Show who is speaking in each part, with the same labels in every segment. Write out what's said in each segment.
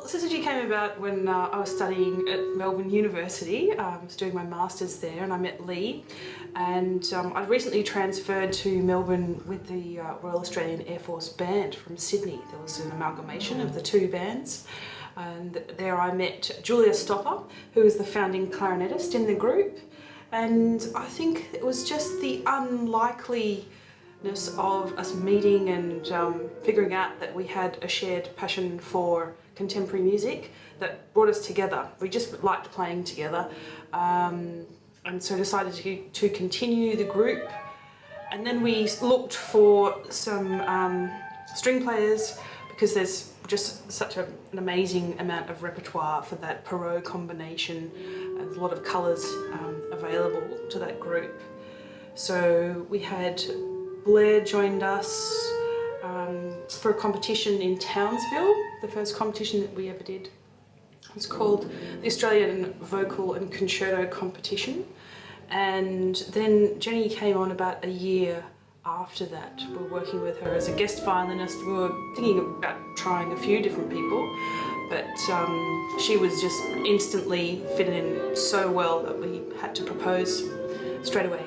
Speaker 1: Syzygy came about when I was studying at Melbourne University. I was doing my masters there and I met Lee, and I'd recently transferred to Melbourne with the Royal Australian Air Force Band from Sydney. There was an amalgamation of the two bands, and there I met Julia Stopper, who was the founding clarinetist in the group, and I think it was just the unlikely of us meeting and figuring out that we had a shared passion for contemporary music that brought us together. We just liked playing together, and so decided to continue the group. And then we looked for some string players, because there's just such an amazing amount of repertoire for that Perot combination. There's a lot of colours available to that group. So we had Blair joined us for a competition in Townsville, the first competition that we ever did. It was called the Australian Vocal and Concerto Competition. And then Jenny came on about a year after that. We were working with her as a guest violinist. We were thinking about trying a few different people, but she was just instantly fitting in so well that we had to propose straight away.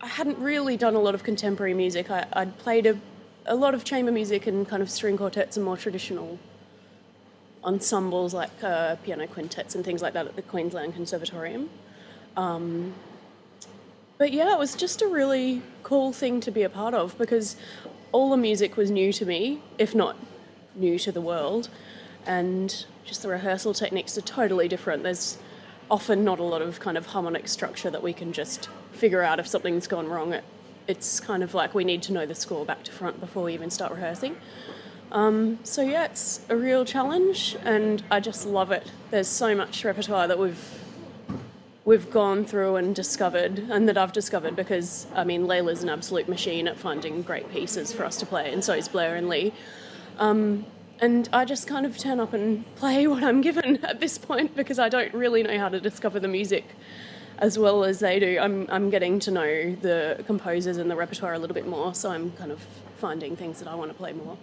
Speaker 2: I hadn't really done a lot of contemporary music. I'd played a lot of chamber music and kind of string quartets and more traditional ensembles like piano quintets and things like that at the Queensland Conservatorium. But yeah, it was just a really cool thing to be a part of, because all the music was new to me, if not new to the world, and just the rehearsal techniques are totally different. There's often not a lot of kind of harmonic structure that we can just figure out if something's gone wrong. It's kind of like we need to know the score back to front before we even start rehearsing. So yeah, it's a real challenge and I just love it. There's so much repertoire that we've gone through and discovered, and that I've discovered, because I mean Layla's an absolute machine at finding great pieces for us to play, and so is Blair and Lee. And I just kind of turn up and play what I'm given at this point, because I don't really know how to discover the music as well as they do. I'm getting to know the composers and the repertoire a little bit more, so I'm kind of finding things that I want to play more.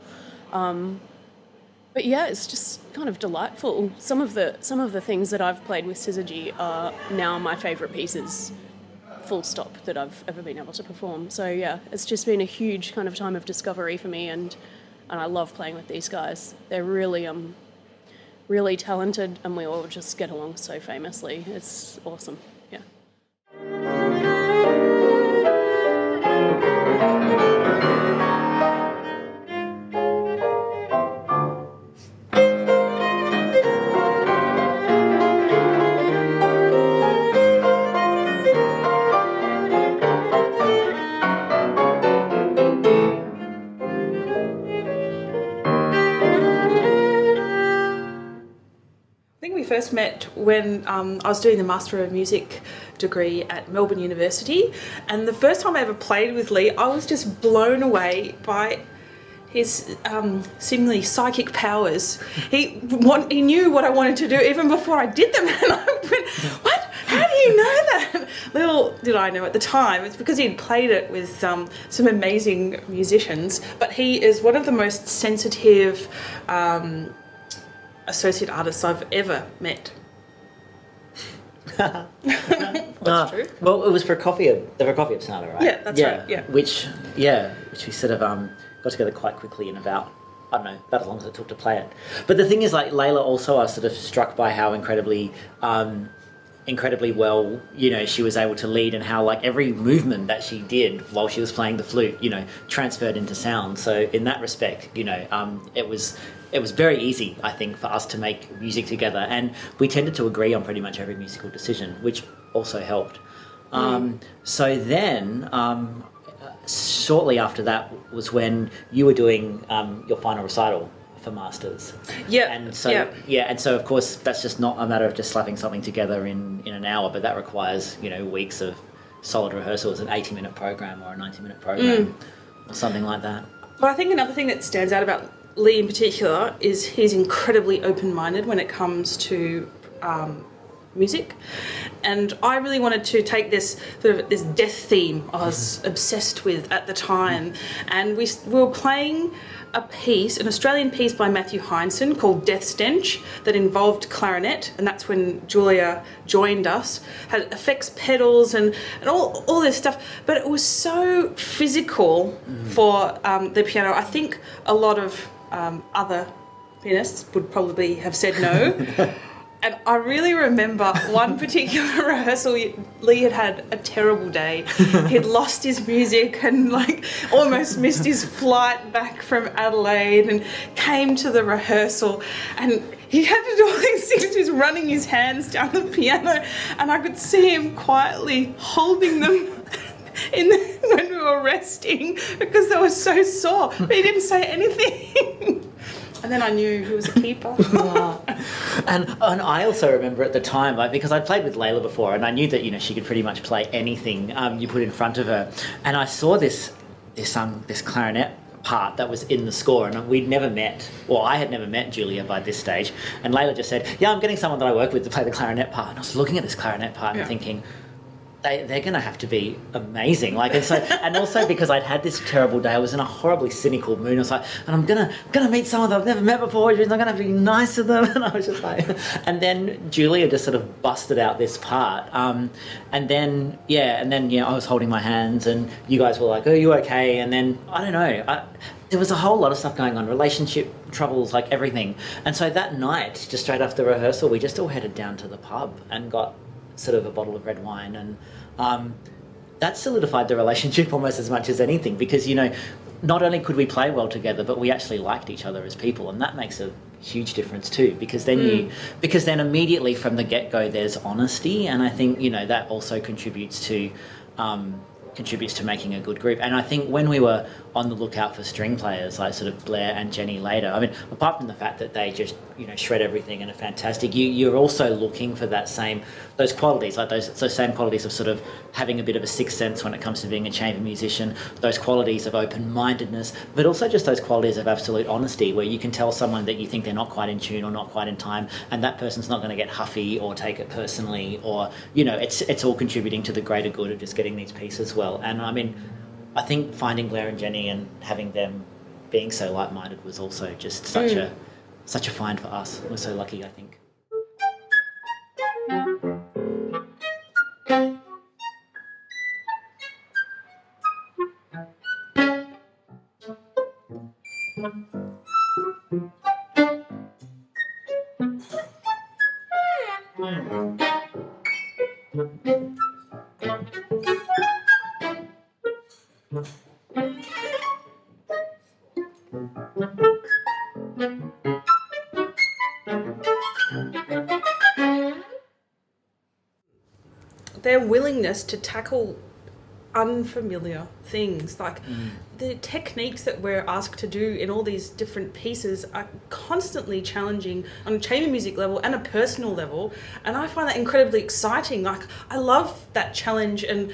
Speaker 2: But yeah, it's just kind of delightful. Some of the things that I've played with Syzygy are now my favourite pieces, full stop, that I've ever been able to perform. So yeah, it's just been a huge kind of time of discovery for me, and I love playing with these guys. They're really really talented, and we all just get along so famously. It's awesome. Yeah.
Speaker 1: First met when I was doing the Master of Music degree at Melbourne University, and the first time I ever played with Lee, I was just blown away by his seemingly psychic powers. He knew what I wanted to do even before I did them, and I went, "What? How do you know that?" Little did I know at the time, it's because he'd played it with some amazing musicians, but he is one of the most sensitive associate artists I've ever met. That's true.
Speaker 3: Well, it was for the Prokofiev Sonata, right?
Speaker 1: Yeah, that's right. Yeah.
Speaker 3: Which we sort of got together quite quickly in about as long as it took to play it. But the thing is, like, Layla also, I was sort of struck by how incredibly well, she was able to lead, and how, like, every movement that she did while she was playing the flute, transferred into sound. So in that respect, it was very easy, I think, for us to make music together, and we tended to agree on pretty much every musical decision, which also helped. So then, shortly after that was when you were doing your final recital for masters.
Speaker 1: Yeah.
Speaker 3: And so and so of course that's just not a matter of just slapping something together in an hour, but that requires, you know, weeks of solid rehearsals, an 80-minute program or a 90-minute program or something like that.
Speaker 1: But I think another thing that stands out about Lee in particular is he's incredibly open-minded when it comes to music, and I really wanted to take this sort of this death theme I was obsessed with at the time, and we were playing a piece, an Australian piece by Matthew Heinsohn called Death Stench that involved clarinet, and that's when Julia joined us, had effects pedals and all this stuff, but it was so physical for the piano. I think a lot of other pianists would probably have said no. And I really remember one particular rehearsal, Lee had a terrible day. He'd lost his music and like almost missed his flight back from Adelaide, and came to the rehearsal and he had to do all these things. He was running his hands down the piano, and I could see him quietly holding them when we were resting because they were so sore. But he didn't say anything. And then I knew he was a keeper.
Speaker 3: And I also remember at the time, like, because I'd played with Layla before, and I knew that, you know, she could pretty much play anything you put in front of her. And I saw this clarinet part that was in the score, and we'd never met, or I had never met Julia by this stage. And Layla just said, "Yeah, I'm getting someone that I work with to play the clarinet part." And I was looking at this clarinet part and thinking, they're going to have to be amazing. Like, and also because I'd had this terrible day, I was in a horribly cynical mood. I was like, and I'm gonna meet someone that I've never met before, and I'm gonna be nice to them. And I was just like, and then Julia just sort of busted out this part. And then I was holding my hands, and you guys were like, "Oh, you okay?" And then I don't know. There was a whole lot of stuff going on, relationship troubles, like everything. And so that night, just straight after the rehearsal, we just all headed down to the pub and got sort of a bottle of red wine, and that solidified the relationship almost as much as anything, because, you know, not only could we play well together, but we actually liked each other as people, and that makes a huge difference too, because then immediately from the get-go there's honesty, and I think, you know, that also contributes to making a good group. And I think when we were on the lookout for string players like sort of Blair and Jenny later, I mean, apart from the fact that they just, you know, shred everything and are fantastic, you're also looking for those qualities, like those same qualities of sort of having a bit of a sixth sense when it comes to being a chamber musician, those qualities of open-mindedness, but also just those qualities of absolute honesty, where you can tell someone that you think they're not quite in tune or not quite in time, and that person's not going to get huffy or take it personally, or, you know, it's all contributing to the greater good of just getting these pieces well. And I mean, I think finding Blair and Jenny and having them being so like-minded was also just such a find for us. We're so lucky, I think.
Speaker 1: Their willingness to tackle unfamiliar things, like the techniques that we're asked to do in all these different pieces are constantly challenging on a chamber music level and a personal level, and I find that incredibly exciting. Like, I love that challenge, and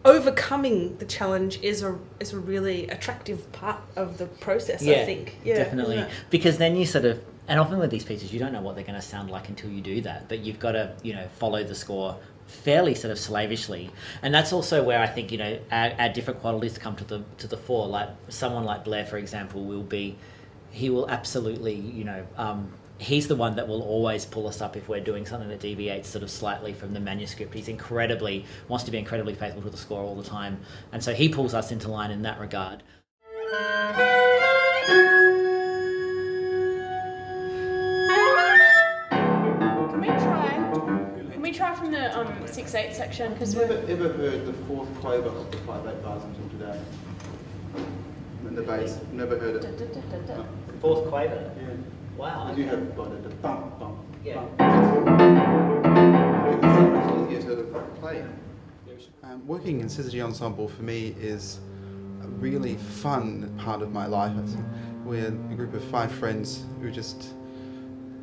Speaker 1: overcoming the challenge is a really attractive part of the process, I think. Yeah,
Speaker 3: definitely.
Speaker 1: Yeah.
Speaker 3: Because then you sort of, and often with these pieces, you don't know what they're going to sound like until you do that, but you've got to, you know, follow the score fairly sort of slavishly. And that's also where I think, you know, our different qualities come to the fore. Like someone like Blair, for example, he will absolutely, you know, he's the one that will always pull us up if we're doing something that deviates sort of slightly from the manuscript. He's wants to be incredibly faithful to the score all the time. And so he pulls us into line in that regard.
Speaker 2: Can we try from the 6/8 section? Because
Speaker 4: I've never ever heard the fourth quaver of the 5/8 bars until today. And the bass, never heard it.
Speaker 3: Fourth quaver?
Speaker 4: Yeah.
Speaker 3: Wow.
Speaker 4: I do have got it, the bump, bump.
Speaker 3: Yeah.
Speaker 4: It's so much easier to play. Working in Syzygy Ensemble for me is a really fun part of my life. We're a group of 5 friends who just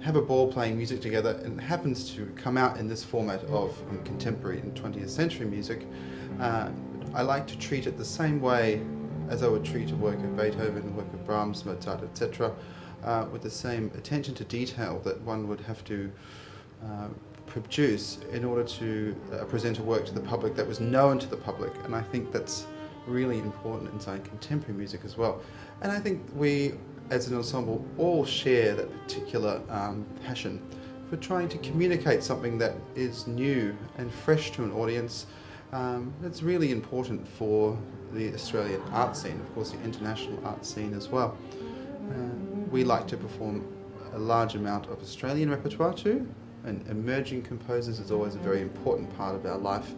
Speaker 4: have a ball playing music together, and it happens to come out in this format of contemporary and 20th century music. I like to treat it the same way as I would treat a work of Beethoven, a work of Brahms, Mozart, etc., with the same attention to detail that one would have to produce in order to present a work to the public that was known to the public. And I think that's really important inside contemporary music as well. And I think we, as an ensemble, all share that particular passion for trying to communicate something that is new and fresh to an audience. That's really important for the Australian art scene, of course the international art scene as well. We like to perform a large amount of Australian repertoire too, and emerging composers is always a very important part of our life,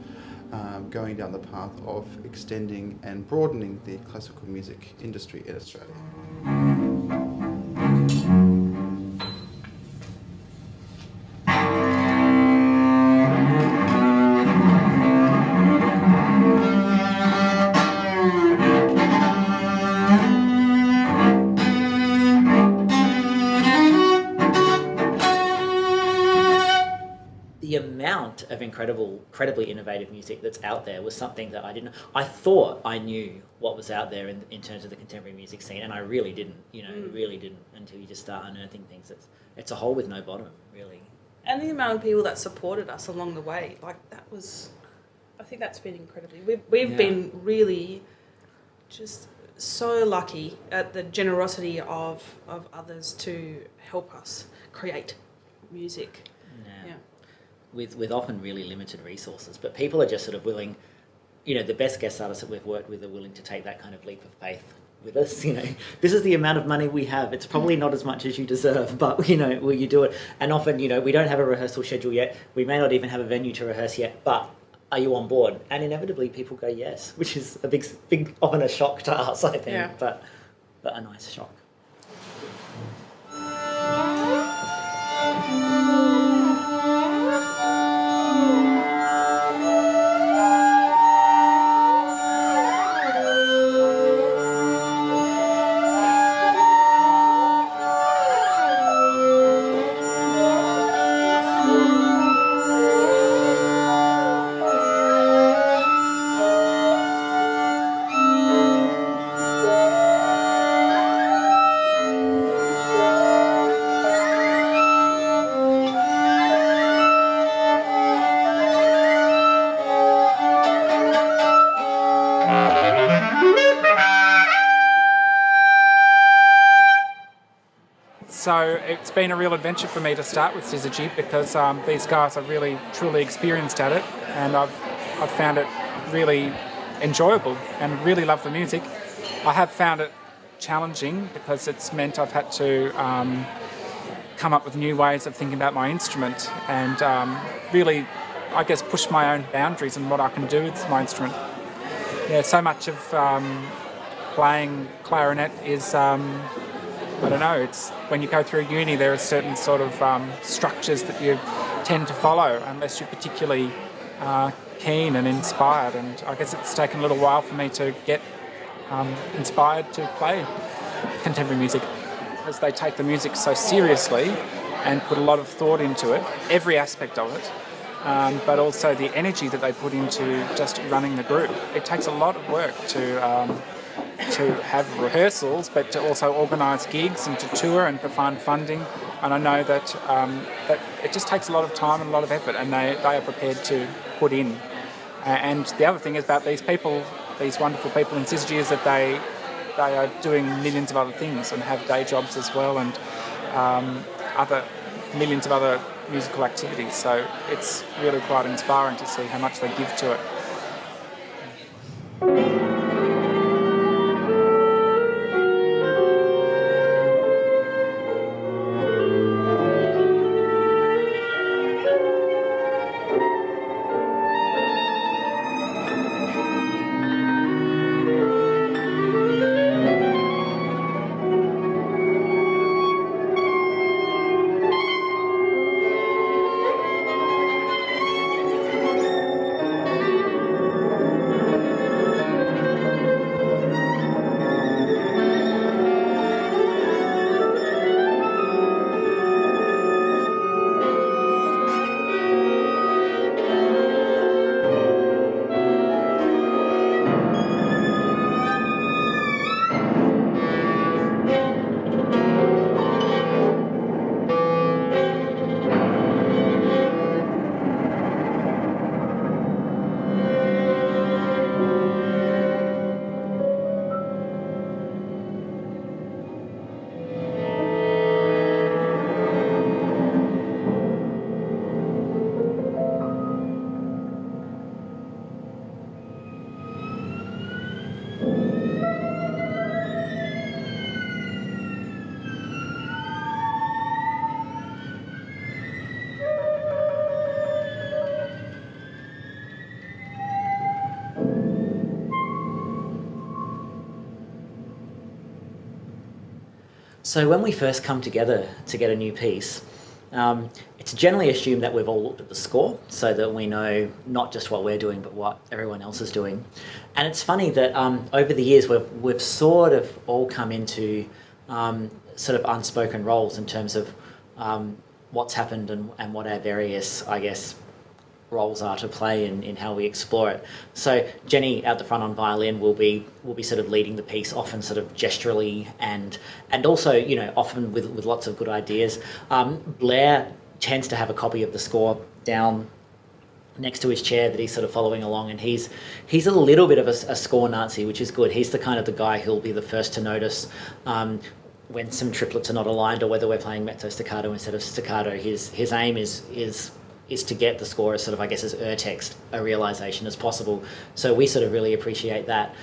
Speaker 4: going down the path of extending and broadening the classical music industry in Australia.
Speaker 3: The amount of incredibly innovative music that's out there was something that I didn't. I thought I knew what was out there in terms of the contemporary music scene, and I really didn't. Really didn't until you just start unearthing things. It's a hole with no bottom, really.
Speaker 1: And the amount of people that supported us along the way, I think that's been incredibly. We've been really just so lucky at the generosity of others to help us create music. Yeah.
Speaker 3: With often really limited resources, but people are just sort of willing, the best guest artists that we've worked with are willing to take that kind of leap of faith with us. This is the amount of money we have. It's probably not as much as you deserve, but will you do it? And often, we don't have a rehearsal schedule yet. We may not even have a venue to rehearse yet, but are you on board? And inevitably people go yes, which is a big often a shock to us, I think, but a nice shock.
Speaker 5: So it's been a real adventure for me to start with Syzygy because these guys are really, truly experienced at it, and I've found it really enjoyable and really love the music. I have found it challenging because it's meant I've had to come up with new ways of thinking about my instrument and really, I guess, push my own boundaries and what I can do with my instrument. Yeah, so much of playing clarinet is, I don't know, it's when you go through uni there are certain sort of structures that you tend to follow unless you're particularly keen and inspired, and I guess it's taken a little while for me to get inspired to play contemporary music because they take the music so seriously and put a lot of thought into it, every aspect of it, but also the energy that they put into just running the group. It takes a lot of work to have rehearsals, but to also organise gigs and to tour and to find funding. And I know that that it just takes a lot of time and a lot of effort, and they are prepared to put in. And the other thing about these people, these wonderful people in Syzygy, is that they are doing millions of other things and have day jobs as well, and other millions of other musical activities. So it's really quite inspiring to see how much they give to it.
Speaker 3: So when we first come together to get a new piece, it's generally assumed that we've all looked at the score so that we know not just what we're doing but what everyone else is doing. And it's funny that over the years we've sort of all come into sort of unspoken roles in terms of what's happened and what our various, I guess, roles are to play in how we explore it. So Jenny out the front on violin will be sort of leading the piece, often sort of gesturally and also, you know, often with lots of good ideas. Blair tends to have a copy of the score down next to his chair that he's sort of following along, and he's a little bit of a score Nazi, which is good. He's the kind of the guy who'll be the first to notice when some triplets are not aligned or whether we're playing mezzo staccato instead of staccato. His aim is to get the score as sort of, I guess, as text a realization as possible. So we sort of really appreciate that.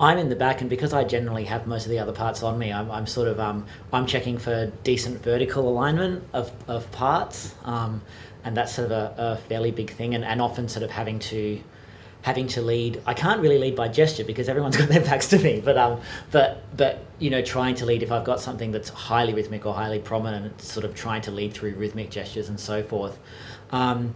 Speaker 3: I'm in the back, and because I generally have most of the other parts on me, I'm sort of I'm checking for decent vertical alignment of parts, and that's sort of a fairly big thing, and often sort of having to lead. I can't really lead by gesture because everyone's got their backs to me, but you know, trying to lead if I've got something that's highly rhythmic or highly prominent, sort of trying to lead through rhythmic gestures and so forth. And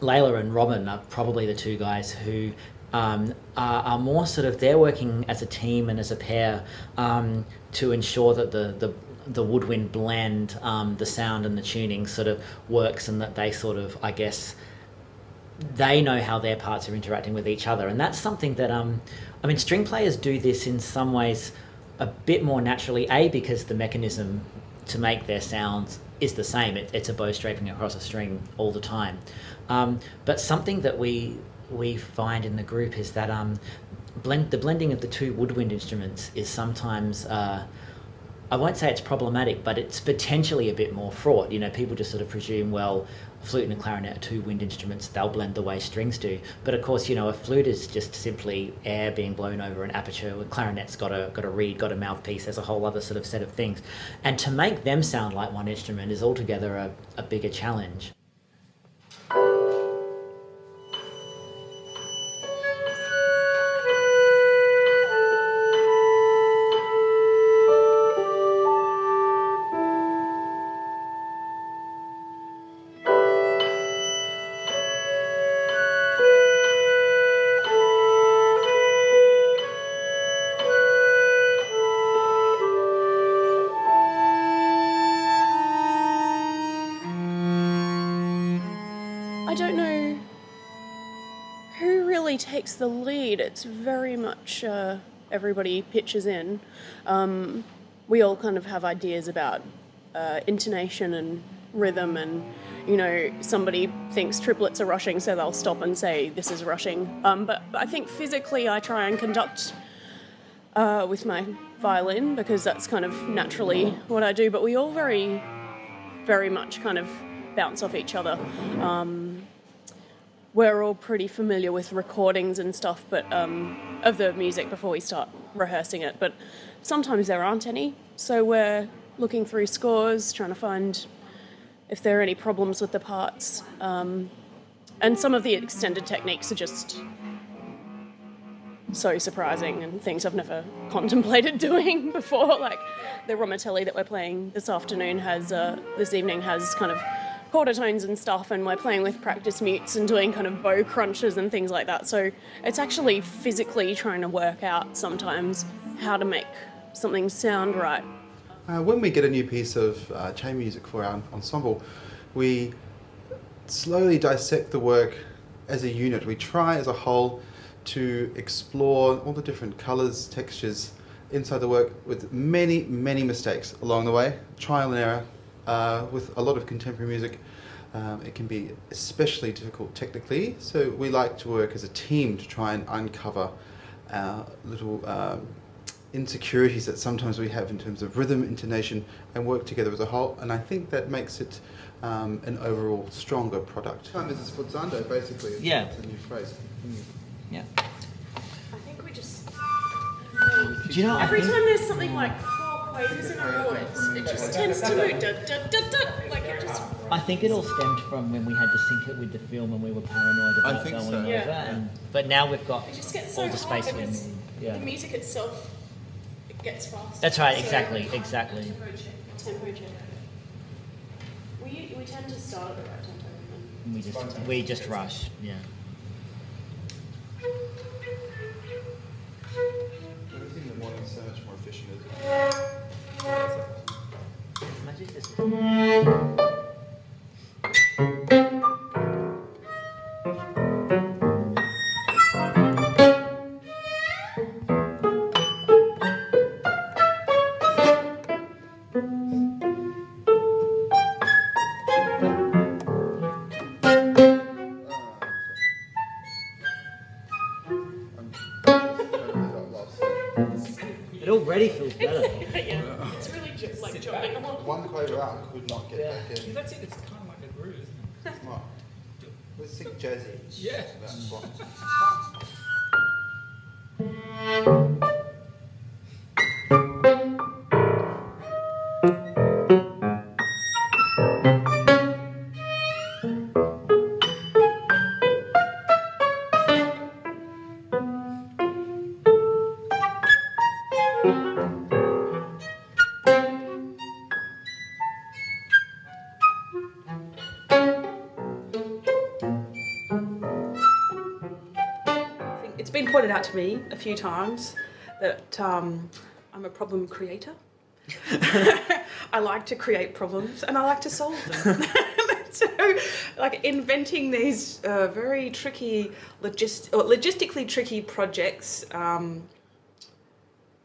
Speaker 3: Layla and Robin are probably the two guys who are more sort of, they're working as a team and as a pair to ensure that the woodwind blend, the sound and the tuning sort of works, and that they sort of, I guess, they know how their parts are interacting with each other. And that's something that, I mean, string players do this in some ways a bit more naturally, because the mechanism to make their sounds is the same. It's a bow scraping across a string all the time. But something that we find in the group is that the blending of the two woodwind instruments is sometimes, I won't say it's problematic, but it's potentially a bit more fraught. You know, people just sort of presume, well, a flute and a clarinet are two wind instruments, they'll blend the way strings do. But of course, you know, a flute is just simply air being blown over an aperture. A clarinet's got a reed, got a mouthpiece, there's a whole other sort of set of things. And to make them sound like one instrument is altogether a bigger challenge.
Speaker 2: I don't know who really takes the lead. It's very much everybody pitches in. We all kind of have ideas about intonation and rhythm, and, you know, somebody thinks triplets are rushing, so they'll stop and say this is rushing. But I think physically I try and conduct with my violin, because that's kind of naturally what I do. But we all very, very much kind of bounce off each other. We're all pretty familiar with recordings and stuff, but of the music before we start rehearsing it. But sometimes there aren't any, so we're looking through scores, trying to find if there are any problems with the parts. And some of the extended techniques are just so surprising and things I've never contemplated doing before. Like the Romatelli that we're playing this evening has kind of quarter tones and stuff, and we're playing with practice mutes and doing kind of bow crunches and things like that. So it's actually physically trying to work out sometimes how to make something sound right.
Speaker 4: When we get a new piece of chamber music for our ensemble, we slowly dissect the work as a unit. We try as a whole to explore all the different colours, textures inside the work, with many, many mistakes along the way, trial and error. With a lot of contemporary music, it can be especially difficult technically, so we like to work as a team to try and uncover little insecurities that sometimes we have in terms of rhythm, intonation, and work together as a whole, and I think that makes it an overall stronger product. This is forzando, basically.
Speaker 3: Yeah.
Speaker 4: It's a new phrase.
Speaker 3: Yeah.
Speaker 2: I think we just...
Speaker 3: Do you know,
Speaker 2: Every time there's something like quavers in a row, it just tends to move. Like it just...
Speaker 3: I think it all stemmed from when we had to sync it with the film and we were paranoid about
Speaker 4: think
Speaker 3: going
Speaker 4: so.
Speaker 3: over.
Speaker 2: Yeah.
Speaker 3: But now we've got
Speaker 2: It just gets so
Speaker 3: all the
Speaker 2: hot
Speaker 3: space we
Speaker 2: because
Speaker 3: need. Yeah.
Speaker 2: the music itself, it gets faster.
Speaker 3: That's right,
Speaker 2: So,
Speaker 3: exactly.
Speaker 2: Tempo check. We tend to start at the right tempo.
Speaker 3: We just rush, yeah.
Speaker 4: Everything in the morning is so much more efficient, isn't it?
Speaker 3: It already feels better.
Speaker 2: Yeah, it's really just like jumping along.
Speaker 4: One quaver out could not get back in.
Speaker 5: That's it. It's kind of like a groove, isn't it?
Speaker 4: Smart. Let's sing jazzy.
Speaker 5: Yeah.
Speaker 4: That's what.
Speaker 1: It's been pointed out to me a few times that I'm a problem creator. I like to create problems and I like to solve them. So, like inventing these very tricky, logistically tricky projects, I'm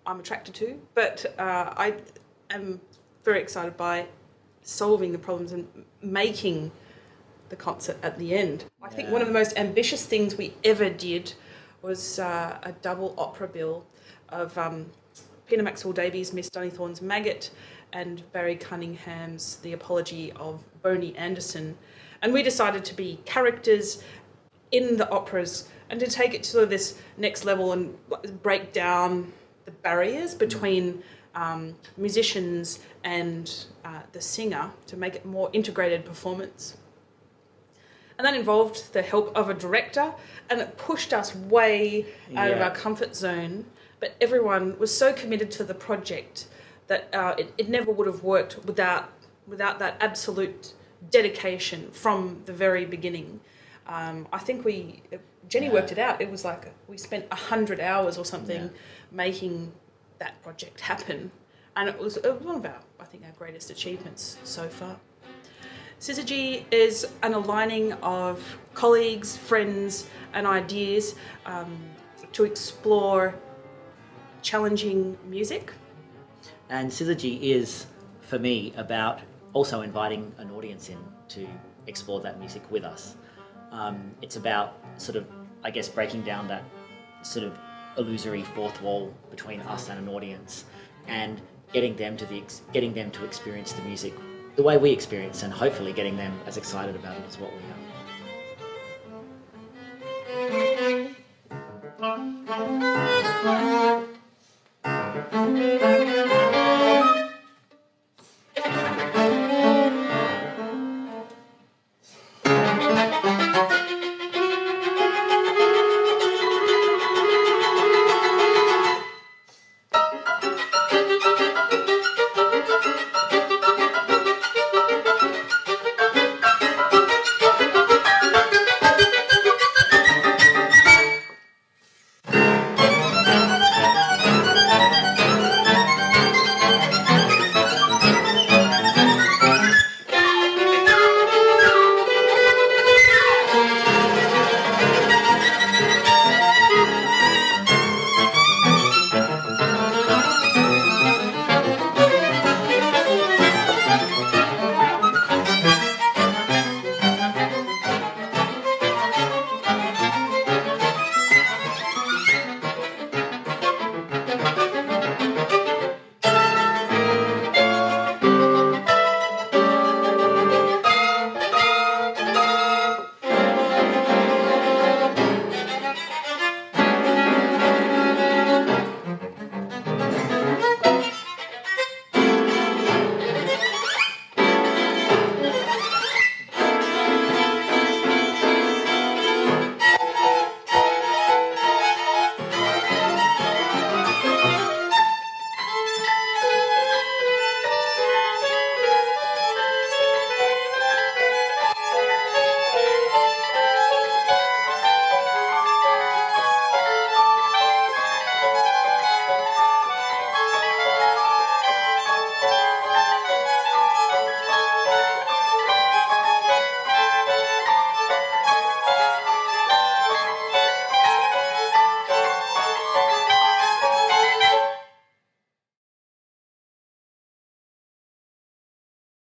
Speaker 1: attracted to. But I am very excited by solving the problems and making the concert at the end. I think one of the most ambitious things we ever did was a double opera bill of Peter Maxwell Davies' Miss Donnythorne's Maggot and Barry Cunningham's The Apology of Boney Anderson. And we decided to be characters in the operas and to take it to sort of this next level and break down the barriers between musicians and the singer to make it a more integrated performance. And that involved the help of a director, and it pushed us way out of our comfort zone. But everyone was so committed to the project that it never would have worked without that absolute dedication from the very beginning. I think Jenny worked it out. It was like we spent 100 hours or something making that project happen. And it was one of our greatest achievements so far. Syzygy is an aligning of colleagues, friends and ideas to explore challenging music.
Speaker 3: And Syzygy is, for me, about also inviting an audience in to explore that music with us. It's about sort of, I guess, breaking down that sort of illusory fourth wall between us and an audience and getting them to experience the music the way we experience, and hopefully getting them as excited about it as what we are.